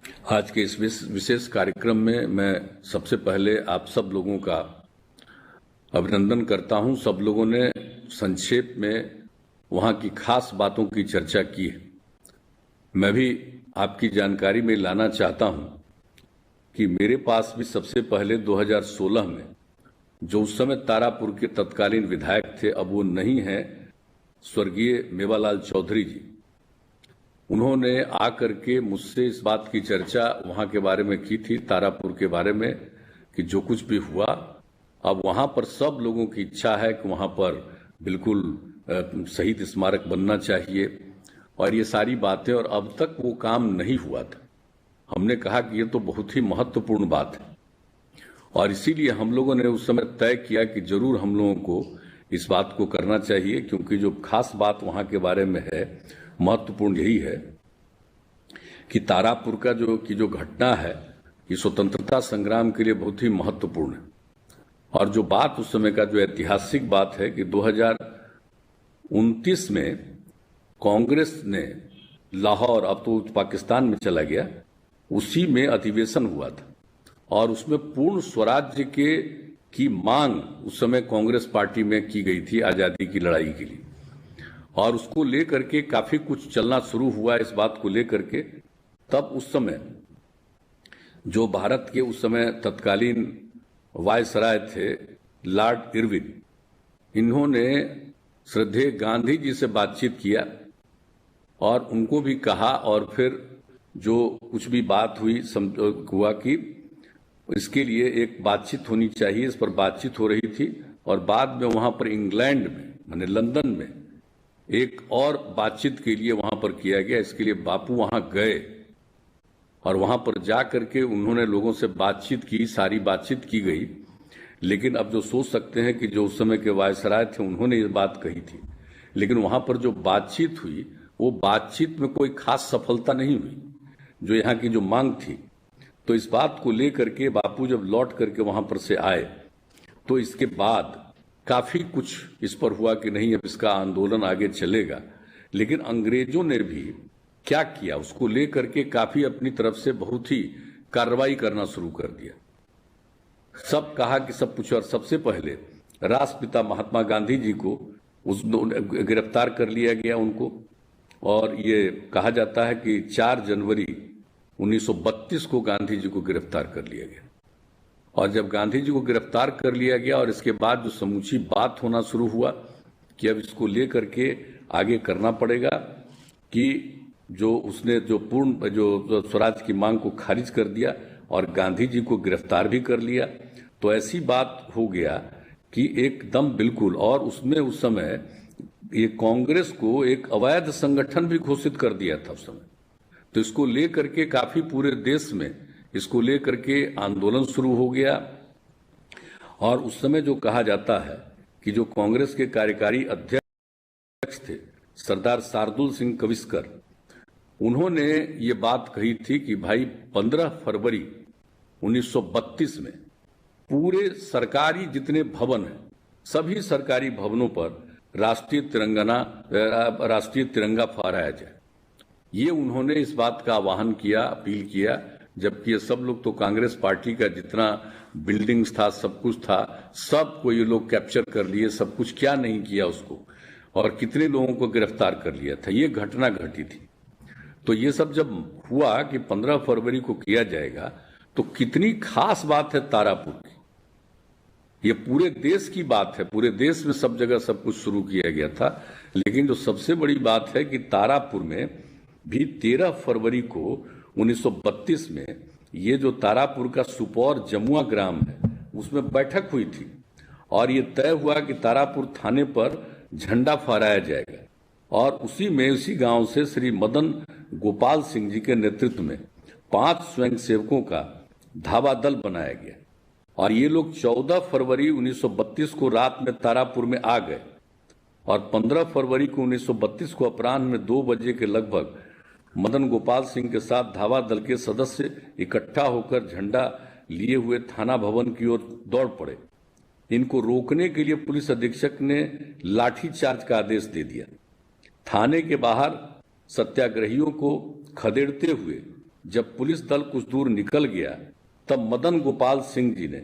आज के इस विशेष कार्यक्रम में मैं सबसे पहले आप सब लोगों का अभिनंदन करता हूं। सब लोगों ने संक्षेप में वहां की खास बातों की चर्चा की है। मैं भी आपकी जानकारी में लाना चाहता हूं कि मेरे पास भी सबसे पहले 2016 में जो उस समय तारापुर के तत्कालीन विधायक थे, अब वो नहीं हैं, स्वर्गीय मेवालाल चौधरी जी, उन्होंने आकर के मुझसे इस बात की चर्चा वहां के बारे में की थी, तारापुर के बारे में, कि जो कुछ भी हुआ अब वहां पर सब लोगों की इच्छा है कि वहां पर बिल्कुल शहीद स्मारक बनना चाहिए और ये सारी बातें, और अब तक वो काम नहीं हुआ था। हमने कहा कि ये तो बहुत ही महत्वपूर्ण बात है और इसीलिए हम लोगों ने उस समय तय किया कि जरूर हम लोगों को इस बात को करना चाहिए, क्योंकि जो खास बात वहां के बारे में है, महत्वपूर्ण यही है कि तारापुर का जो घटना है, ये स्वतंत्रता संग्राम के लिए बहुत ही महत्वपूर्ण है। और जो बात उस समय का जो ऐतिहासिक बात है कि 2029 में कांग्रेस ने लाहौर, अब तो पाकिस्तान में चला गया, उसी में अधिवेशन हुआ था और उसमें पूर्ण स्वराज्य की मांग उस समय कांग्रेस पार्टी में की गई थी आजादी की लड़ाई के लिए, और उसको लेकर के काफी कुछ चलना शुरू हुआ इस बात को लेकर के। तब उस समय जो भारत के उस समय तत्कालीन वायसराय थे, लॉर्ड इरविन, इन्होंने श्रद्धेय गांधी जी से बातचीत किया और उनको भी कहा, और फिर जो कुछ भी बात हुआ कि इसके लिए एक बातचीत होनी चाहिए, इस पर बातचीत हो रही थी। और बाद में वहां पर इंग्लैंड में, माने लंदन में, एक और बातचीत के लिए वहां पर किया गया। इसके लिए बापू वहां गए और वहां पर जाकर के उन्होंने लोगों से बातचीत की, सारी बातचीत की गई। लेकिन अब जो सोच सकते हैं कि जो उस समय के वायसराय थे उन्होंने ये बात कही थी, लेकिन वहां पर जो बातचीत हुई वो बातचीत में कोई खास सफलता नहीं हुई, जो यहाँ की जो मांग थी। तो इस बात को लेकर के बापू जब लौट करके वहां पर से आए तो इसके बाद काफी कुछ इस पर हुआ कि नहीं, अब इसका आंदोलन आगे चलेगा। लेकिन अंग्रेजों ने भी क्या किया, उसको लेकर के काफी अपनी तरफ से बहुत ही कार्रवाई करना शुरू कर दिया। सब कहा कि सब कुछ, और सबसे पहले राष्ट्रपिता महात्मा गांधी जी को गिरफ्तार कर लिया गया उनको, और ये कहा जाता है कि 4 जनवरी 1932 को गांधी जी को गिरफ्तार कर लिया गया। और जब गांधी जी को गिरफ्तार कर लिया गया और इसके बाद जो समूची बात होना शुरू हुआ कि अब इसको लेकर के आगे करना पड़ेगा, कि जो उसने जो पूर्ण जो स्वराज की मांग को खारिज कर दिया और गांधी जी को गिरफ्तार भी कर लिया, तो ऐसी बात हो गया कि एकदम बिल्कुल, और उसमें उस समय ये कांग्रेस को एक अवैध संगठन भी घोषित कर दिया था उस समय। तो इसको लेकर के काफी पूरे देश में इसको लेकर के आंदोलन शुरू हो गया। और उस समय जो कहा जाता है कि जो कांग्रेस के कार्यकारी अध्यक्ष थे सरदार शार्दुल सिंह कविस्कर, उन्होंने ये बात कही थी कि भाई 15 फरवरी 1932 में पूरे सरकारी जितने भवन हैं, सभी सरकारी भवनों पर राष्ट्रीय तिरंगा फहराया जाए। ये उन्होंने इस बात का आह्वान किया, अपील किया, जबकि ये सब लोग तो कांग्रेस पार्टी का जितना बिल्डिंग्स था, सब कुछ था, सबको ये लोग कैप्चर कर लिए, सब कुछ क्या नहीं किया उसको, और कितने लोगों को गिरफ्तार कर लिया था। ये घटना घटी थी। तो ये सब जब हुआ कि 15 फरवरी को किया जाएगा, तो कितनी खास बात है तारापुर की। ये पूरे देश की बात है, पूरे देश में सब जगह सब कुछ शुरू किया गया था। लेकिन जो सबसे बड़ी बात है कि तारापुर में भी 13 फरवरी को 1932 में ये जो तारापुर का सुपौर जमुआ ग्राम है, उसमें बैठक हुई थी और ये तय हुआ कि तारापुर थाने पर झंडा फहराया जाएगा। और उसी गांव से श्री मदन गोपाल सिंह जी के नेतृत्व में 5 स्वयंसेवकों का धावा दल बनाया गया और ये लोग 14 फरवरी 1932 को रात में तारापुर में आ गए और 15 फरवरी को 1932 को अपराह्न में 2 बजे के लगभग मदन गोपाल सिंह के साथ धावा दल के सदस्य इकट्ठा होकर झंडा लिए हुए थाना भवन की ओर दौड़ पड़े। इनको रोकने के लिए पुलिस अधीक्षक ने लाठीचार्ज का आदेश दे दिया। थाने के बाहर सत्याग्रहियों को खदेड़ते हुए जब पुलिस दल कुछ दूर निकल गया तब मदन गोपाल सिंह जी ने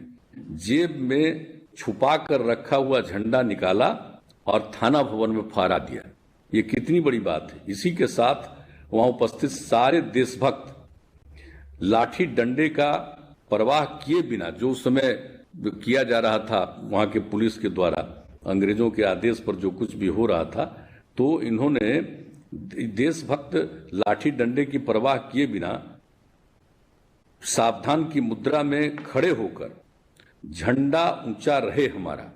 जेब में छुपा कर रखा हुआ झंडा निकाला और थाना भवन में फहरा दिया। ये कितनी बड़ी बात है। इसी के साथ वहां उपस्थित सारे देशभक्त लाठी डंडे का परवाह किए बिना, जो उस समय किया जा रहा था वहां के पुलिस के द्वारा, अंग्रेजों के आदेश पर जो कुछ भी हो रहा था, तो इन्होंने देशभक्त लाठी डंडे की परवाह किए बिना सावधान की मुद्रा में खड़े होकर झंडा ऊंचा रहे हमारा,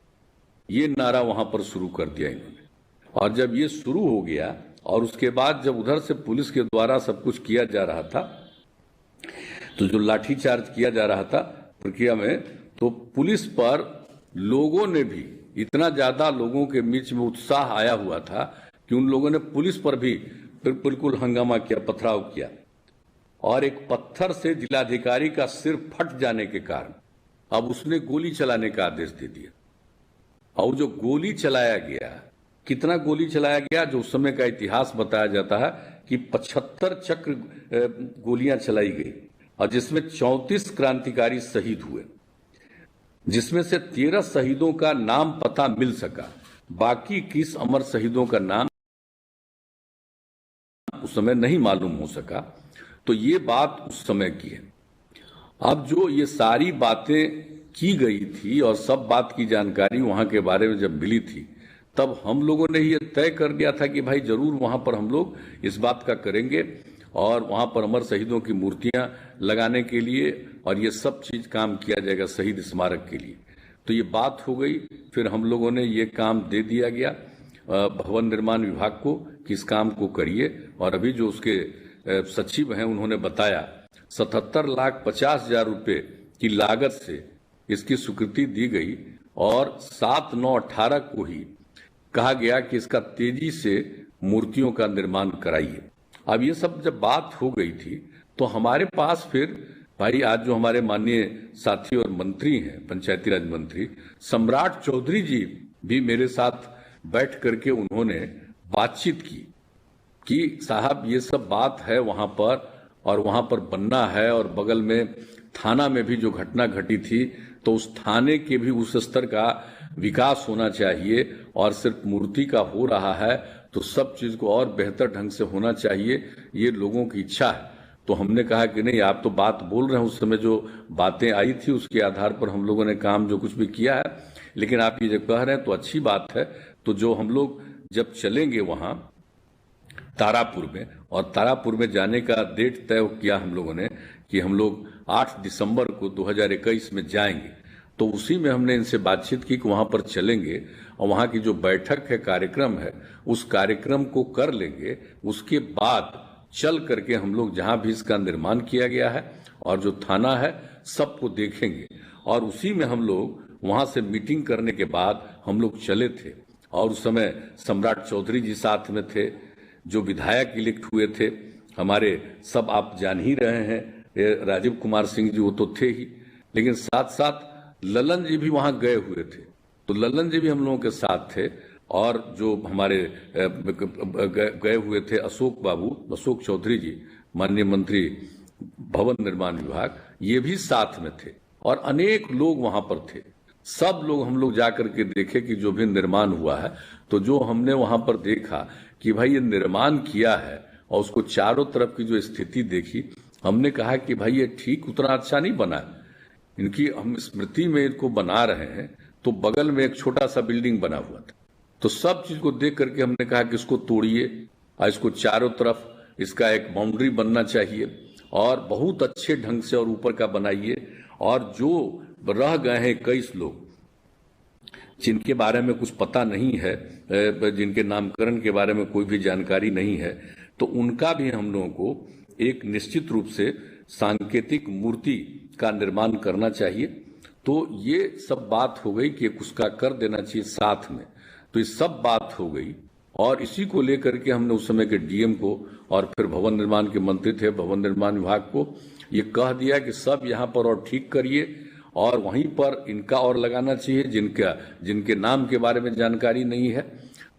ये नारा वहां पर शुरू कर दिया इन्होंने। और जब ये शुरू हो गया और उसके बाद जब उधर से पुलिस के द्वारा सब कुछ किया जा रहा था, तो जो लाठीचार्ज किया जा रहा था प्रक्रिया में, तो पुलिस पर लोगों ने भी, इतना ज्यादा लोगों के बीच में उत्साह आया हुआ था कि उन लोगों ने पुलिस पर भी बिल्कुल हंगामा किया, पथराव किया। और एक पत्थर से जिलाधिकारी का सिर फट जाने के कारण अब उसने गोली चलाने का आदेश दे दिया। और जो गोली चलाया गया, कितना गोली चलाया गया, जो उस समय का इतिहास बताया जाता है कि 75 चक्र गोलियां चलाई गई और जिसमें 34 क्रांतिकारी शहीद हुए, जिसमें से 13 शहीदों का नाम पता मिल सका, बाकी 21 अमर शहीदों का नाम उस समय नहीं मालूम हो सका। तो ये बात उस समय की है। अब जो ये सारी बातें की गई थी और सब बात की जानकारी वहां के बारे में जब मिली थी, तब हम लोगों ने ये तय कर दिया था कि भाई जरूर वहां पर हम लोग इस बात का करेंगे और वहां पर अमर शहीदों की मूर्तियां लगाने के लिए और ये सब चीज काम किया जाएगा शहीद स्मारक के लिए। तो ये बात हो गई। फिर हम लोगों ने ये काम दे दिया गया भवन निर्माण विभाग को कि इस काम को करिए। और अभी जो उसके सचिव हैं उन्होंने बताया 77,50,000 रुपए की लागत से इसकी स्वीकृति दी गई और 7/9/18 को ही कहा गया कि इसका तेजी से मूर्तियों का निर्माण कराइए। अब ये सब जब बात हो गई थी तो हमारे पास फिर भाई आज जो हमारे माननीय साथी और मंत्री हैं, पंचायती राज मंत्री सम्राट चौधरी जी भी मेरे साथ बैठ करके उन्होंने बातचीत की कि साहब ये सब बात है वहां पर और वहां पर बनना है, और बगल में थाना में भी जो घटना घटी थी तो उस थाने के भी उस स्तर का विकास होना चाहिए, और सिर्फ मूर्ति का हो रहा है तो सब चीज को और बेहतर ढंग से होना चाहिए, ये लोगों की इच्छा है। तो हमने कहा कि नहीं, आप तो बात बोल रहे हैं, उस समय जो बातें आई थी उसके आधार पर हम लोगों ने काम जो कुछ भी किया है, लेकिन आप ये जब कह रहे हैं तो अच्छी बात है। तो जो हम लोग जब चलेंगे वहां तारापुर में, और तारापुर में जाने का डेट तय किया हम लोगों ने कि हम लोग 8 दिसंबर को 2021 में जाएंगे। तो उसी में हमने इनसे बातचीत की कि वहां पर चलेंगे और वहां की जो बैठक है, कार्यक्रम है, उस कार्यक्रम को कर लेंगे। उसके बाद चल करके हम लोग जहां भी इसका निर्माण किया गया है और जो थाना है सबको देखेंगे। और उसी में हम लोग वहां से मीटिंग करने के बाद हम लोग चले थे। और उस समय सम्राट चौधरी जी साथ में थे, जो विधायक इलेक्ट हुए थे हमारे, सब आप जान ही रहे हैं, राजीव कुमार सिंह जी वो तो थे ही, लेकिन साथ साथ ललन जी भी वहां गए हुए थे। तो ललन जी भी हम लोगों के साथ थे। और जो हमारे गए हुए थे अशोक चौधरी जी, माननीय मंत्री भवन निर्माण विभाग, ये भी साथ में थे और अनेक लोग वहां पर थे। सब लोग हम लोग जाकर के देखे कि जो भी निर्माण हुआ है, तो जो हमने वहां पर देखा कि भाई ये निर्माण किया है और उसको चारों तरफ की जो स्थिति देखी, हमने कहा कि भाई ये ठीक उतना अच्छा नहीं बना, इनकी हम स्मृति में इनको बना रहे हैं। तो बगल में एक छोटा सा बिल्डिंग बना हुआ था, तो सब चीज को देख करके हमने कहा कि इसको तोड़िए और इसको चारों तरफ इसका एक बाउंड्री बनना चाहिए और बहुत अच्छे ढंग से और ऊपर का बनाइए। और जो रह गए हैं 21 लोग जिनके बारे में कुछ पता नहीं है, जिनके नामकरण के बारे में कोई भी जानकारी नहीं है, तो उनका भी हम लोगों को एक निश्चित रूप से सांकेतिक मूर्ति का निर्माण करना चाहिए। तो ये सब बात हो गई कि उसका कर देना चाहिए साथ में। तो ये सब बात हो गई और इसी को लेकर के हमने उस समय के डीएम को और फिर भवन निर्माण के मंत्री थे, भवन निर्माण विभाग को ये कह दिया कि सब यहाँ पर और ठीक करिए और वहीं पर इनका और लगाना चाहिए जिनके नाम के बारे में जानकारी नहीं है,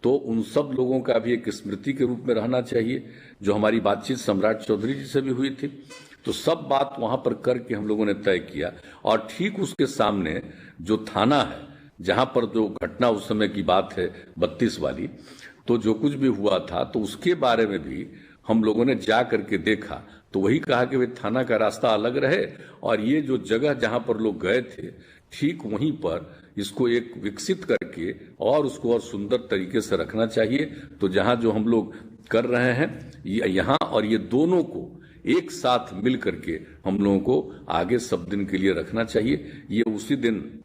तो उन सब लोगों का भी एक स्मृति के रूप में रहना चाहिए। जो हमारी बातचीत सम्राट चौधरी जी से भी हुई थी, तो सब बात वहां पर करके हम लोगों ने तय किया। और ठीक उसके सामने जो थाना है, जहां पर जो घटना उस समय की बात है 32 वाली, तो जो कुछ भी हुआ था तो उसके बारे में भी हम लोगों ने जा करके देखा। तो वही कहा कि वे थाना का रास्ता अलग रहे और ये जो जगह जहां पर लोग गए थे ठीक वहीं पर इसको एक विकसित करके और उसको और सुंदर तरीके से रखना चाहिए। तो जहां जो हम लोग कर रहे हैं यहाँ और ये दोनों को एक साथ मिल करके हम लोगों को आगे सब दिन के लिए रखना चाहिए। ये उसी दिन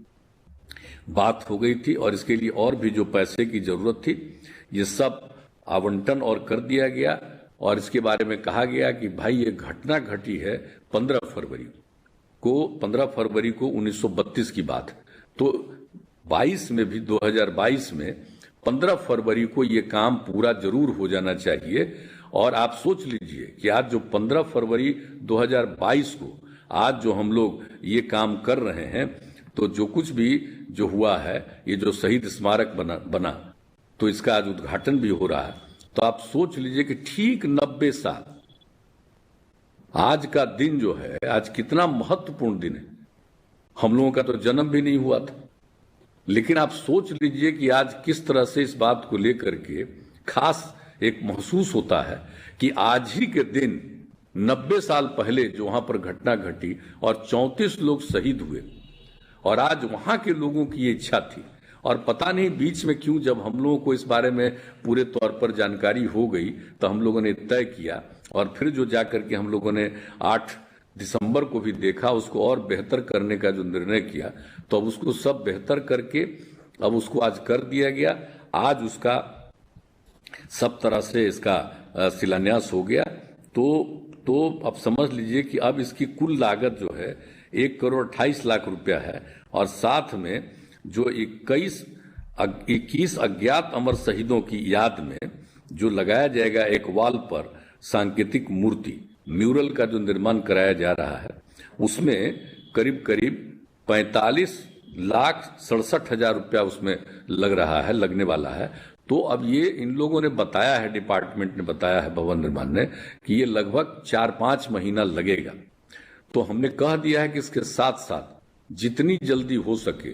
बात हो गई थी और इसके लिए और भी जो पैसे की जरूरत थी ये सब आवंटन और कर दिया गया। और इसके बारे में कहा गया कि भाई ये घटना घटी है 15 फरवरी को 1932 की बात है। तो 22 में भी 2022 में 15 फरवरी को ये काम पूरा जरूर हो जाना चाहिए। और आप सोच लीजिए कि आज जो 15 फरवरी 2022 को आज जो हम लोग ये काम कर रहे हैं, तो जो कुछ भी जो हुआ है, ये जो शहीद स्मारक बना तो इसका आज उद्घाटन भी हो रहा है। तो आप सोच लीजिए कि ठीक 90 साल आज का दिन जो है, आज कितना महत्वपूर्ण दिन है। हम लोगों का तो जन्म भी नहीं हुआ था, लेकिन आप सोच लीजिए कि आज किस तरह से इस बात को लेकर के खास एक महसूस होता है कि आज ही के दिन 90 साल पहले जो वहां पर घटना घटी और 34 लोग शहीद हुए, और आज वहां के लोगों की ये इच्छा थी। और पता नहीं बीच में क्यों जब हम लोगों को इस बारे में पूरे तौर पर जानकारी हो गई तो हम लोगों ने तय किया और फिर जो जाकर के हम लोगों ने 8 दिसंबर को भी देखा, उसको और बेहतर करने का जो निर्णय किया, तो अब उसको सब बेहतर करके अब उसको आज कर दिया गया। आज उसका सब तरह से इसका शिलान्यास हो गया। तो अब समझ लीजिए कि अब इसकी कुल लागत जो है 1,28,00,000 रुपया है। और साथ में जो 21 अज्ञात अमर शहीदों की याद में जो लगाया जाएगा एक वॉल पर सांकेतिक मूर्ति म्यूरल का जो निर्माण कराया जा रहा है, उसमें करीब 45,67,000 रुपया उसमें लगने वाला है। तो अब ये इन लोगों ने बताया है, डिपार्टमेंट ने बताया है, भवन निर्माण ने, कि ये लगभग 4-5 महीना लगेगा। तो हमने कह दिया है कि इसके साथ साथ जितनी जल्दी हो सके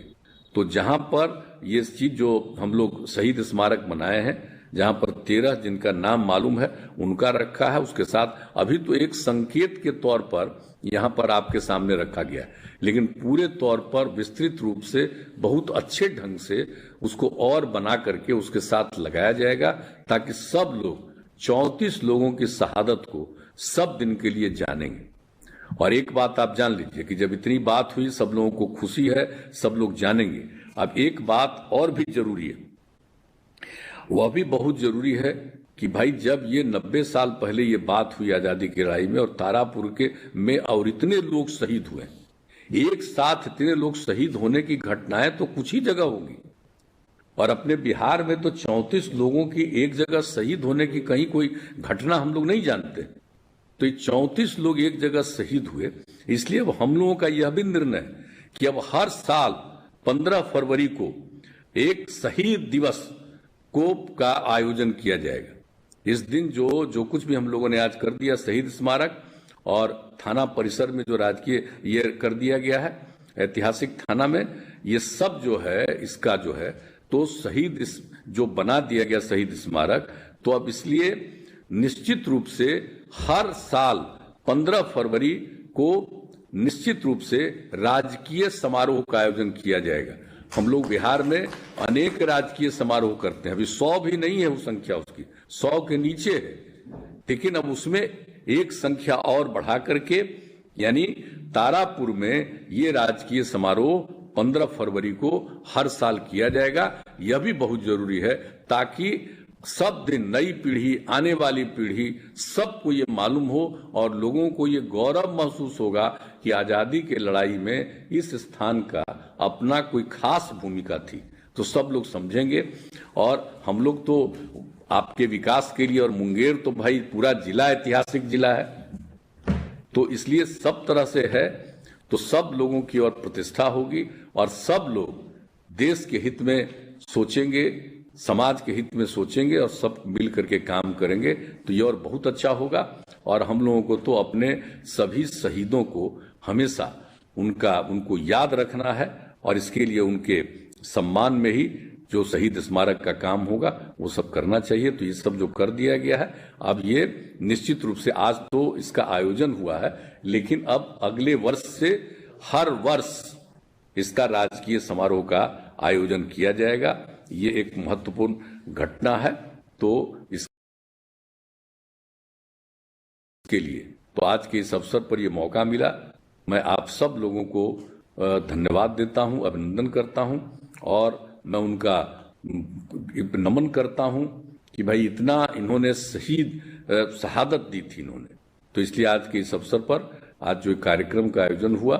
तो जहां पर ये चीज जो हम लोग शहीद स्मारक बनाए हैं, जहां पर 13 जिनका नाम मालूम है उनका रखा है, उसके साथ अभी तो एक संकेत के तौर पर यहां पर आपके सामने रखा गया है, लेकिन पूरे तौर पर विस्तृत रूप से बहुत अच्छे ढंग से उसको और बना करके उसके साथ लगाया जाएगा, ताकि सब लोग 34 लोगों की शहादत को सब दिन के लिए जानेंगे। और एक बात आप जान लीजिए कि जब इतनी बात हुई, सब लोगों को खुशी है, सब लोग जानेंगे। अब एक बात और भी जरूरी है, वह भी बहुत जरूरी है कि भाई जब ये 90 साल पहले ये बात हुई आजादी की लड़ाई में और तारापुर के में और इतने लोग शहीद हुए, एक साथ इतने लोग शहीद होने की घटनाएं तो कुछ ही जगह होगी, और अपने बिहार में तो 34 लोगों की एक जगह शहीद होने की कहीं कोई घटना हम लोग नहीं जानते। तो ये 34 लोग एक जगह शहीद हुए, इसलिए अब हम लोगों का यह भी निर्णय कि अब हर साल 15 फरवरी को एक शहीद दिवस का आयोजन किया जाएगा। इस दिन जो कुछ भी हम लोगों ने आज कर दिया, शहीद स्मारक और थाना परिसर में जो राजकीय ये कर दिया गया है ऐतिहासिक थाना में, ये सब जो है इसका जो है तो शहीद जो बना दिया गया शहीद स्मारक, तो अब इसलिए निश्चित रूप से हर साल 15 फरवरी को निश्चित रूप से राजकीय समारोह का आयोजन किया जाएगा। हम लोग बिहार में अनेक राजकीय समारोह करते हैं, अभी 100 भी नहीं है वो संख्या, उसकी 100 के नीचे है, लेकिन अब उसमें एक संख्या और बढ़ा करके यानी तारापुर में ये राजकीय समारोह 15 फरवरी को हर साल किया जाएगा। यह भी बहुत जरूरी है ताकि सब दिन नई पीढ़ी, आने वाली पीढ़ी सबको ये मालूम हो और लोगों को ये गौरव महसूस होगा कि आजादी के लड़ाई में इस स्थान का अपना कोई खास भूमिका थी। तो सब लोग समझेंगे और हम लोग तो आपके विकास के लिए, और मुंगेर तो भाई पूरा जिला ऐतिहासिक जिला है, तो इसलिए सब तरह से है, तो सब लोगों की और प्रतिष्ठा होगी और सब लोग देश के हित में सोचेंगे समाज के हित में सोचेंगे और सब मिल करके काम करेंगे तो ये और बहुत अच्छा होगा। और हम लोगों को तो अपने सभी शहीदों को हमेशा उनको याद रखना है और इसके लिए उनके सम्मान में ही जो शहीद स्मारक का काम होगा वो सब करना चाहिए। तो ये सब जो कर दिया गया है, अब ये निश्चित रूप से आज तो इसका आयोजन हुआ है, लेकिन अब अगले वर्ष से हर वर्ष इसका राजकीय समारोह का आयोजन किया जाएगा। ये एक महत्वपूर्ण घटना है। तो इसके लिए तो आज के इस अवसर पर यह मौका मिला, मैं आप सब लोगों को धन्यवाद देता हूं, अभिनंदन करता हूं और मैं उनका नमन करता हूं कि भाई इतना इन्होंने शहादत दी थी इन्होंने। तो इसलिए आज के इस अवसर पर आज जो कार्यक्रम का आयोजन हुआ,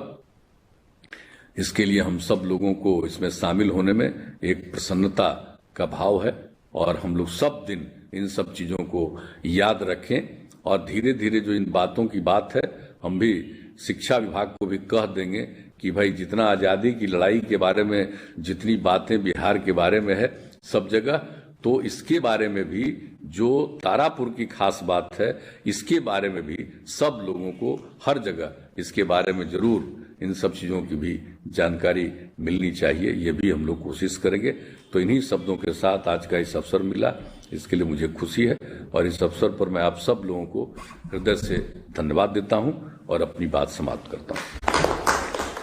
इसके लिए हम सब लोगों को इसमें शामिल होने में एक प्रसन्नता का भाव है और हम लोग सब दिन इन सब चीजों को याद रखें और धीरे धीरे जो इन बातों की बात है, हम भी शिक्षा विभाग को भी कह देंगे कि भाई जितना आजादी की लड़ाई के बारे में जितनी बातें बिहार के बारे में है सब जगह, तो इसके बारे में भी जो तारापुर की खास बात है, इसके बारे में भी सब लोगों को हर जगह इसके बारे में जरूर इन सब चीजों की भी जानकारी मिलनी चाहिए। ये भी हम लोग कोशिश करेंगे। तो इन्हीं शब्दों के साथ आज का इस अवसर मिला, इसके लिए मुझे खुशी है और इस अवसर पर मैं आप सब लोगों को हृदय से धन्यवाद देता हूं और अपनी बात समाप्त करता हूं।